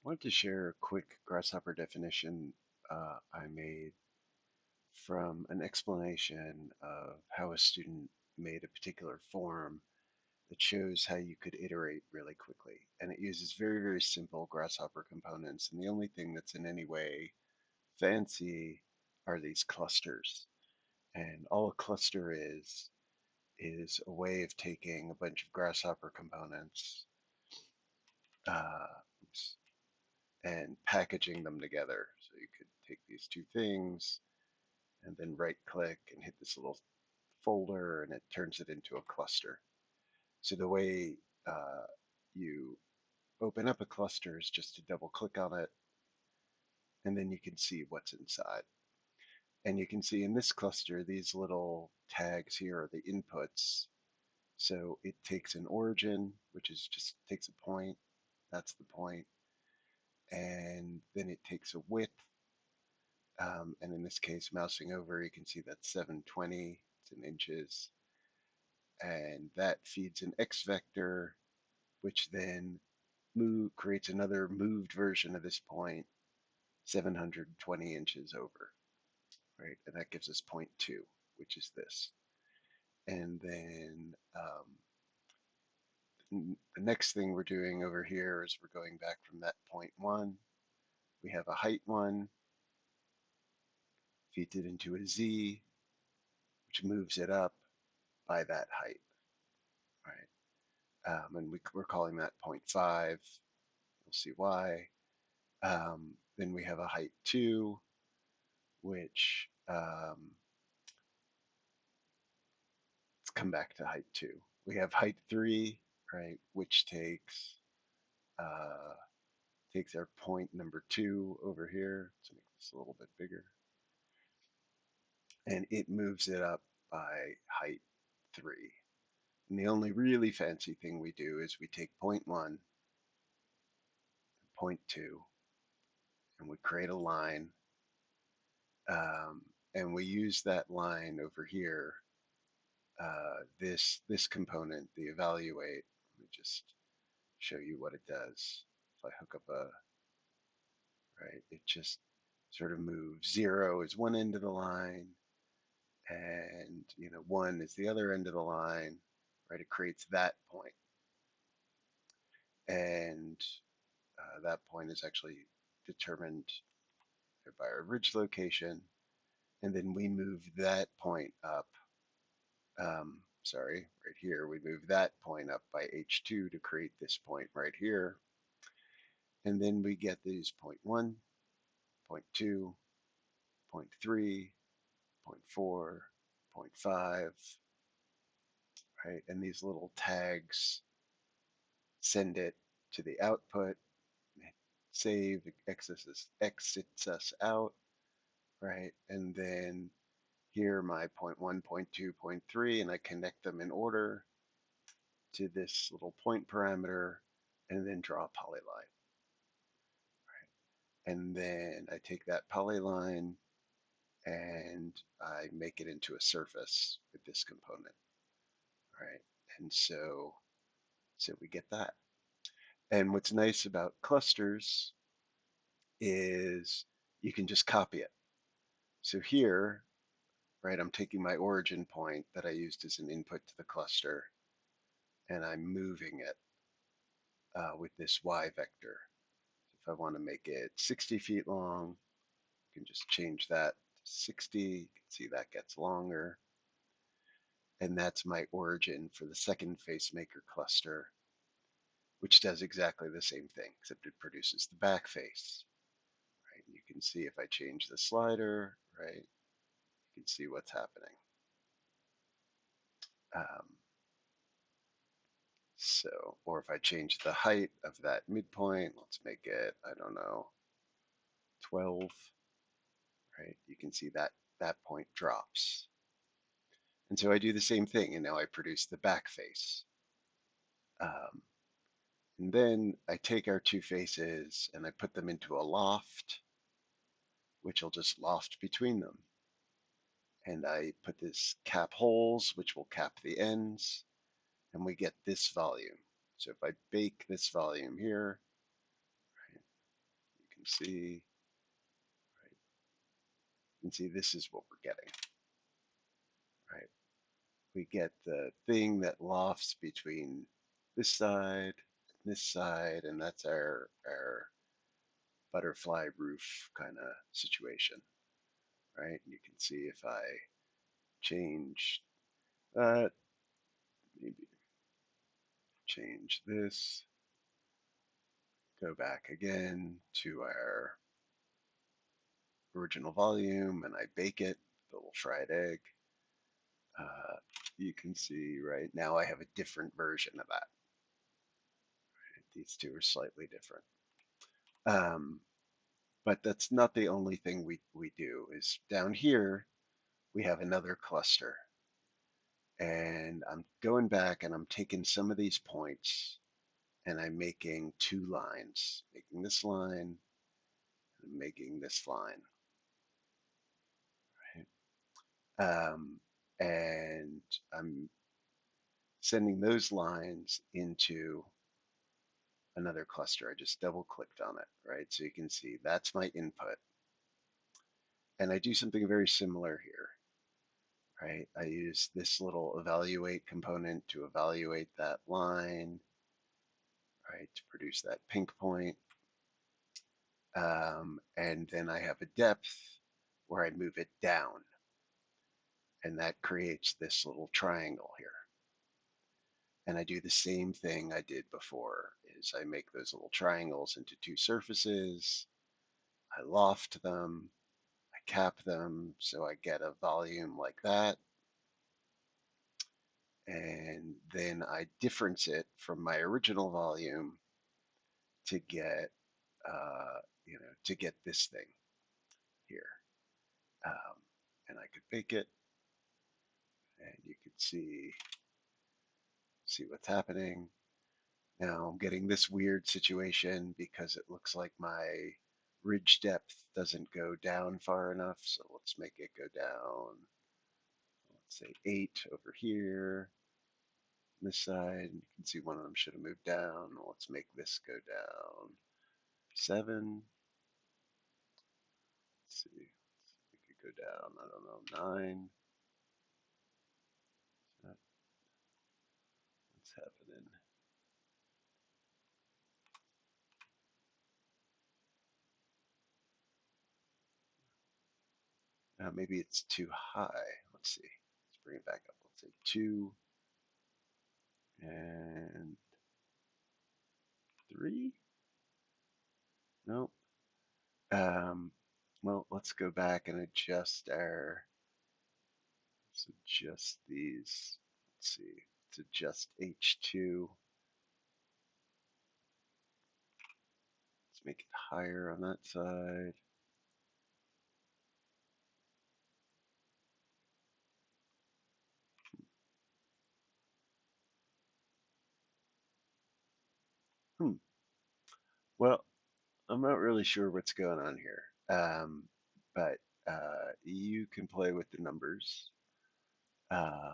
Wanted to share a quick grasshopper definition I made from an explanation of how a student made a particular form that shows how you could iterate really quickly. And it uses very, very simple grasshopper components. And the only thing that's in any way fancy are these clusters. And all a cluster is a way of taking a bunch of grasshopper components uh, and packaging them together. So you could take these two things and then right click and hit this little folder and it turns it into a cluster. So the way uh, you open up a cluster is just to double click on it and then you can see what's inside. And you can see in this cluster, these little tags here are the inputs. So it takes an origin, which is just takes a point. That's the point. And then it takes a width. And in this case, mousing over, you can see that's 720. It's in inches. And that feeds an X vector, which then creates another moved version of this point 720 inches over, right? And that gives us point 2, which is this. And then the next thing we're doing over here is we're going back from that point 1. We have a height 1, feeds it into a Z, which moves it up by that height, right? And we're calling that point 0.5. You'll see why. Then we have a height 2, which let's come back to height 2. We have height 3, right, which uh, takes our point number 2 over here. Let's make this a little bit bigger. And it moves it up by height 3. And the only really fancy thing we do is we take point 1, point 2, and we create a line. Um, and we use that line over here, this component, the evaluate. Let me just show you what it does. If I hook up right, it just sort of moves. 0 is one end of the line, and 1 is the other end of the line, right? It creates that point, and that point is actually determined by our ridge location, and then we move that point up. Sorry, right here, we move that point up by h2 to create this point right here, and then we get these point 1, point 2, point 3, point 4, point 5, right? And these little tags send it to the output, save, exits us out, right? And then here my point 1, point 2, point 3, and I connect them in order to this little point parameter and then draw a polyline. And then I take that polyline and I make it into a surface with this component, right? And so we get that. And what's nice about clusters is you can just copy it. So here, right, I'm taking my origin point that I used as an input to the cluster, and I'm moving it with this y vector. If I want to make it 60 feet long, I can just change that to 60. You can see that gets longer. And that's my origin for the second FaceMaker cluster, which does exactly the same thing, except it produces the back face. Right? You can see if I change the slider, right, you can see what's happening. Um, or if I change the height of that midpoint, let's make it, I don't know, 12, right? You can see that that point drops. And so I do the same thing, and now I produce the back face. Um, and then I take our two faces and I put them into a loft, which will just loft between them. And I put this cap holes, which will cap the ends, and we get this volume. So if I bake this volume here, right, see, right? And see, this is what we're getting, right? We get the thing that lofts between this side, and that's our butterfly roof kind of situation, right? And you can see if I change that, maybe change this, go back again to our original volume, and I bake it, the little fried egg, uh, you can see right now I have a different version of that. These two are slightly different. But that's not the only thing we do. Is down here, we have another cluster. And I'm going back and I'm taking some of these points and I'm making two lines, making this line and making this line. Right? And I'm sending those lines into another cluster. I just double clicked on it, right? So you can see that's my input. And I do something very similar here, right? I use this little evaluate component to evaluate that line, right, to produce that pink point. And then I have a depth where I move it down, and that creates this little triangle here. And I do the same thing I did before, is I make those little triangles into two surfaces, I loft them, I cap them, so I get a volume like that. And then I difference it from my original volume to get, to get this thing here. And I could bake it, and you could see what's happening. Now I'm getting this weird situation because it looks like my ridge depth doesn't go down far enough. So let's make it go down, let's say 8 over here. This side, you can see one of them should have moved down. Let's make this go down 7. Let's see, we could go down, I don't know, 9. What's happening? Maybe it's too high. Let's see. Let's bring it back up. Let's say 2 and 3. Nope. Well, let's go back and adjust let's adjust these. Let's see. Let's adjust H2. Let's make it higher on that side. Hmm. Well, I'm not really sure what's going on here. But you can play with the numbers uh,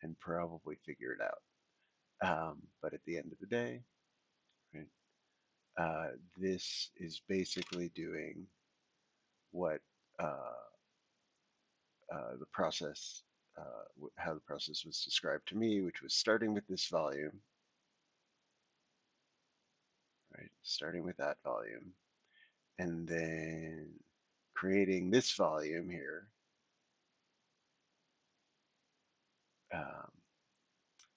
and probably figure it out. But at the end of the day, right, this is basically doing what the process, how the process was described to me, which was starting with this volume, right? Starting with that volume, and then creating this volume here. Um,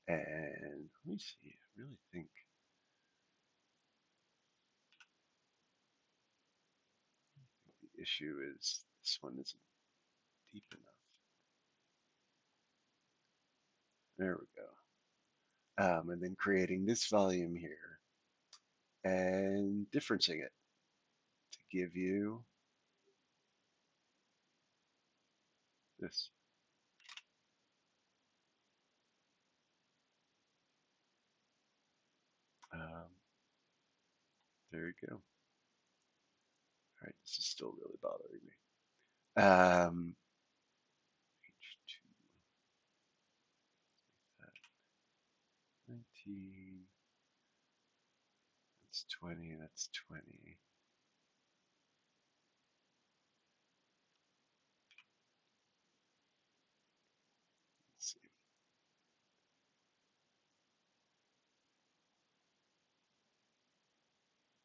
and let me see, I really think the issue is this one isn't deep enough. There we go. And then creating this volume here and differencing it to give you this. Um, there you go. All right, this is still really bothering me. 19, that's 20, that's 20.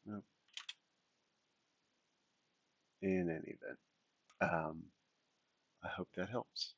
Well, in any event, um, I hope that helps.